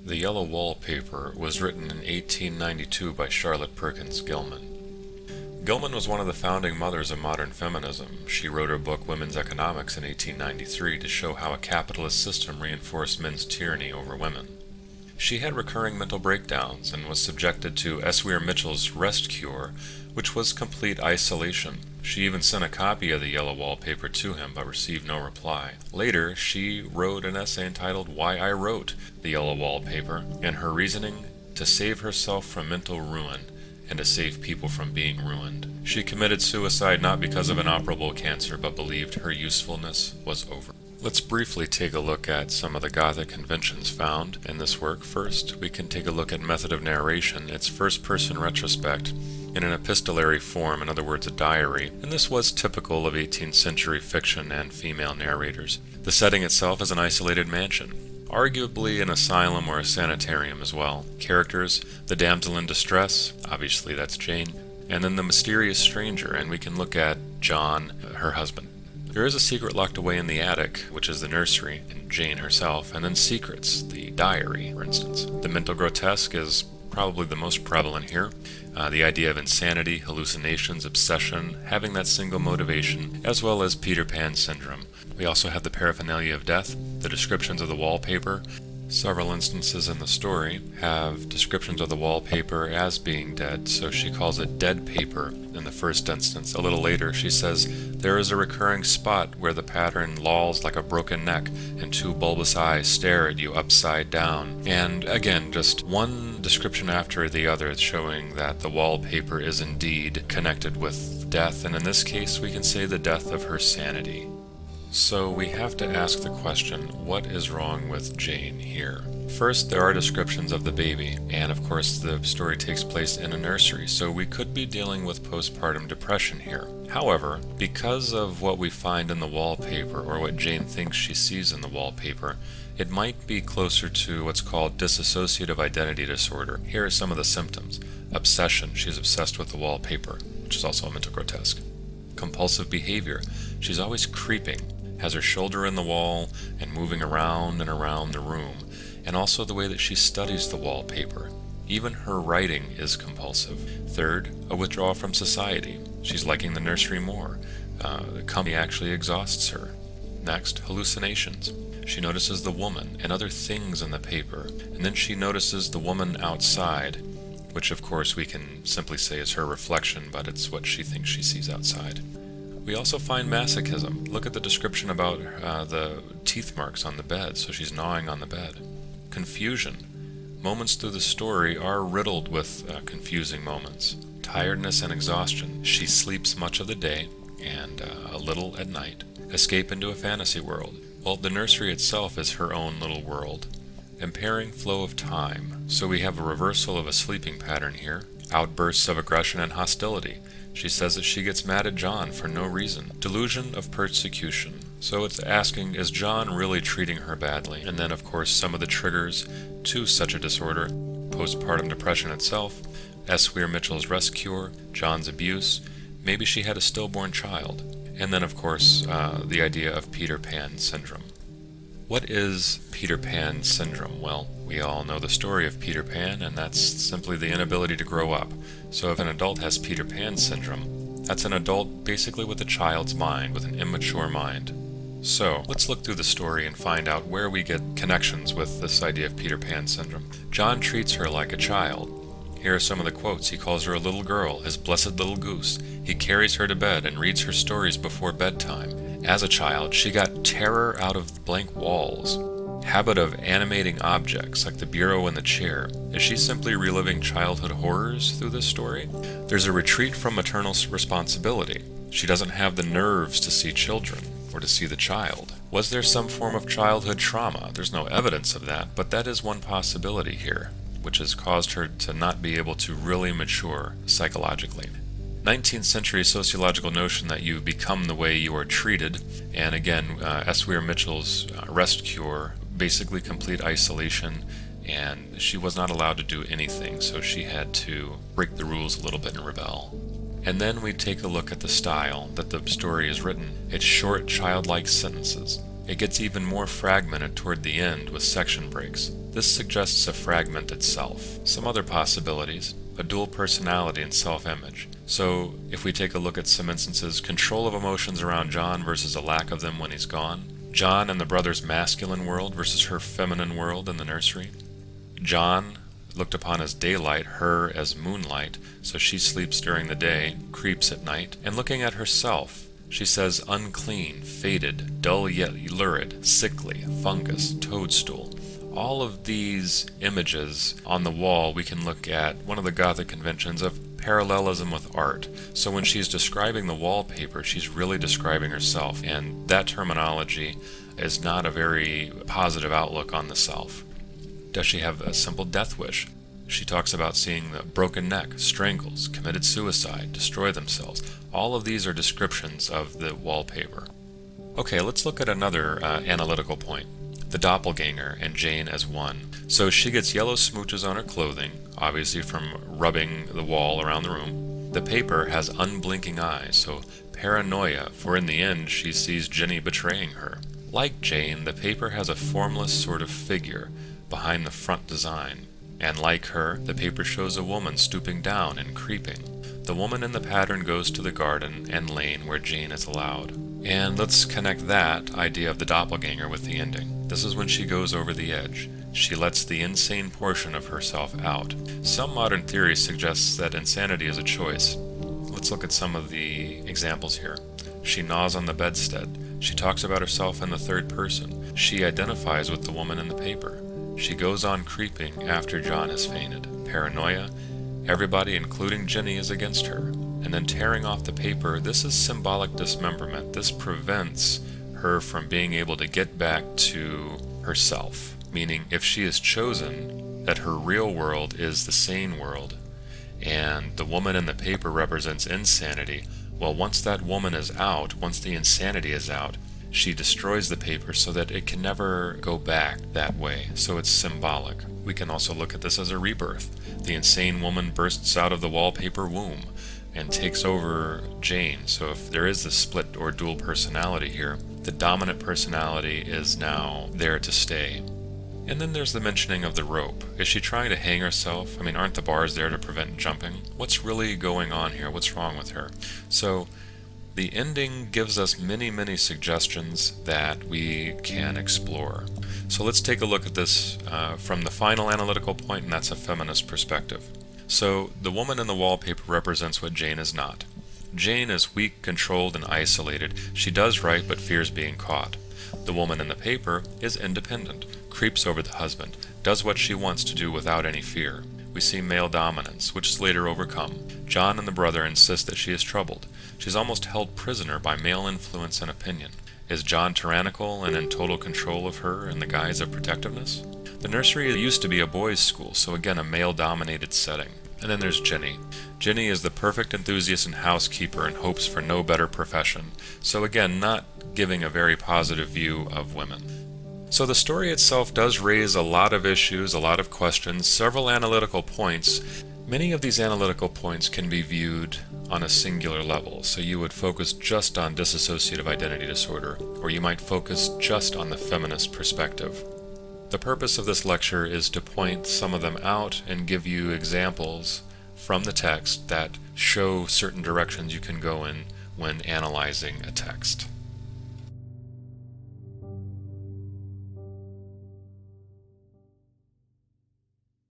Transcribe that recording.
The Yellow Wallpaper was written in 1892 by Charlotte Perkins Gilman. Gilman was one of the founding mothers of modern feminism. She wrote her book Women's Economics in 1893 to show how a capitalist system reinforced men's tyranny over women. She had recurring mental breakdowns and was subjected to S. Weir Mitchell's rest cure, which was complete isolation. She even sent a copy of the Yellow Wallpaper to him but received no reply. Later, she wrote an essay entitled Why I Wrote the Yellow Wallpaper, and her reasoning to save herself from mental ruin and to save people from being ruined. She committed suicide not because of inoperable cancer, but believed her usefulness was over. Let's briefly take a look at some of the Gothic conventions found in this work. First, we can take a look at method of narration. It's first-person retrospect in an epistolary form, in other words, a diary, and this was typical of 18th century fiction and female narrators. The setting itself is an isolated mansion, arguably an asylum or a sanitarium as well. Characters, the damsel in distress, obviously that's Jane, and then the mysterious stranger, and we can look at John, her husband. There is a secret locked away in the attic, which is the nursery, and Jane herself, and then secrets, the diary, for instance. The mental grotesque is probably the most prevalent here. The idea of insanity, hallucinations, obsession, having that single motivation, as well as Peter Pan syndrome. We also have the paraphernalia of death, the descriptions of the wallpaper. Several instances in the story have descriptions of the wallpaper as being dead, so she calls it dead paper in the first instance. A little later, she says, there is a recurring spot where the pattern lolls like a broken neck and two bulbous eyes stare at you upside down. And again, just one description after the other showing that the wallpaper is indeed connected with death, and in this case, we can say the death of her sanity. So we have to ask the question, what is wrong with Jane here? First, there are descriptions of the baby, and of course the story takes place in a nursery, so we could be dealing with postpartum depression here. However, because of what we find in the wallpaper, or what Jane thinks she sees in the wallpaper, it might be closer to what's called dissociative identity disorder. Here are some of the symptoms. Obsession, she's obsessed with the wallpaper, which is also a mental grotesque. Compulsive behavior, she's always creeping, has her shoulder in the wall and moving around and around the room, and also the way that she studies the wallpaper. Even her writing is compulsive. Third, a withdrawal from society. She's liking the nursery more. The company actually exhausts her. Next, hallucinations. She notices the woman and other things in the paper, and then she notices the woman outside, which of course we can simply say is her reflection, but it's what she thinks she sees outside. We also find masochism. Look at the description about the teeth marks on the bed, so she's gnawing on the bed. Confusion. Moments through the story are riddled with confusing moments. Tiredness and exhaustion. She sleeps much of the day and a little at night. Escape into a fantasy world. Well, the nursery itself is her own little world. Impairing flow of time. So we have a reversal of a sleeping pattern here. Outbursts of aggression and hostility. She says that she gets mad at John for no reason. Delusion of persecution. So it's asking, is John really treating her badly? And then, of course, some of the triggers to such a disorder. Postpartum depression itself, S. Weir Mitchell's rest cure, John's abuse, maybe she had a stillborn child. And then, of course, the idea of Peter Pan syndrome. What is Peter Pan syndrome? Well, we all know the story of Peter Pan, and that's simply the inability to grow up. So if an adult has Peter Pan syndrome, that's an adult basically with a child's mind, with an immature mind. So let's look through the story and find out where we get connections with this idea of Peter Pan syndrome. John treats her like a child. Here are some of the quotes. He calls her a little girl, his blessed little goose. He carries her to bed and reads her stories before bedtime. As a child, she got terror out of blank walls. Habit of animating objects, like the bureau and the chair. Is she simply reliving childhood horrors through this story? There's a retreat from maternal responsibility. She doesn't have the nerves to see children, or to see the child. Was there some form of childhood trauma? There's no evidence of that, but that is one possibility here, which has caused her to not be able to really mature psychologically. 19th century sociological notion that you become the way you are treated, and again, S. Weir Mitchell's rest cure, basically complete isolation, and she was not allowed to do anything, so she had to break the rules a little bit and rebel. And then we take a look at the style that the story is written. It's short, childlike sentences. It gets even more fragmented toward the end with section breaks. This suggests a fragmented self. Some other possibilities: a dual personality and self-image. So if we take a look at some instances, control of emotions around John versus a lack of them when he's gone. John and the brother's masculine world versus her feminine world in the nursery. John looked upon as daylight, her as moonlight, so she sleeps during the day, creeps at night. And looking at herself, she says unclean, faded, dull yet lurid, sickly, fungus, toadstool. All of these images on the wall, we can look at one of the Gothic conventions of parallelism with art. So when she's describing the wallpaper, she's really describing herself, and that terminology is not a very positive outlook on the self. Does she have a simple death wish? She talks about seeing the broken neck, strangles, committed suicide, destroy themselves. All of these are descriptions of the wallpaper. Okay, let's look at another analytical point. The doppelganger and Jane as one. So she gets yellow smooches on her clothing, obviously from rubbing the wall around the room. The paper has unblinking eyes, so paranoia, for in the end she sees Ginny betraying her. Like Jane, the paper has a formless sort of figure behind the front design. And like her, the paper shows a woman stooping down and creeping. The woman in the pattern goes to the garden and lane where Jane is allowed. And let's connect that idea of the doppelganger with the ending. This is when she goes over the edge. She lets the insane portion of herself out. Some modern theory suggests that insanity is a choice. Let's look at some of the examples here. She gnaws on the bedstead. She talks about herself in the third person. She identifies with the woman in the paper. She goes on creeping after John has fainted. Paranoia. Everybody, including Ginny, is against her. And then tearing off the paper, this is symbolic dismemberment. This prevents her from being able to get back to herself. Meaning, if she is chosen, that her real world is the sane world, and the woman in the paper represents insanity. Well, once that woman is out, once the insanity is out, she destroys the paper so that it can never go back that way. So it's symbolic. We can also look at this as a rebirth. The insane woman bursts out of the wallpaper womb and takes over Jane. So if there is this split or dual personality here, the dominant personality is now there to stay. And then there's the mentioning of the rope. Is she trying to hang herself? I mean, aren't the bars there to prevent jumping? What's really going on here? What's wrong with her? So the ending gives us many suggestions that we can explore. So let's take a look at this from the final analytical point, and that's a feminist perspective. So the woman in the wallpaper represents what Jane is not. Jane is weak, controlled, and isolated. She does right but fears being caught. The woman in the paper is independent, creeps over the husband, does what she wants to do without any fear. We see male dominance, which is later overcome. John and the brother insist that she is troubled. She's almost held prisoner by male influence and opinion. Is John tyrannical and in total control of her in the guise of protectiveness? The nursery used to be a boys' school, so again a male-dominated setting. And then there's Ginny. Ginny is the perfect enthusiast and housekeeper and hopes for no better profession. So again, not giving a very positive view of women. So the story itself does raise a lot of issues, a lot of questions, several analytical points. Many of these analytical points can be viewed on a singular level, so you would focus just on dissociative identity disorder, or you might focus just on the feminist perspective. The purpose of this lecture is to point some of them out and give you examples from the text that show certain directions you can go in when analyzing a text.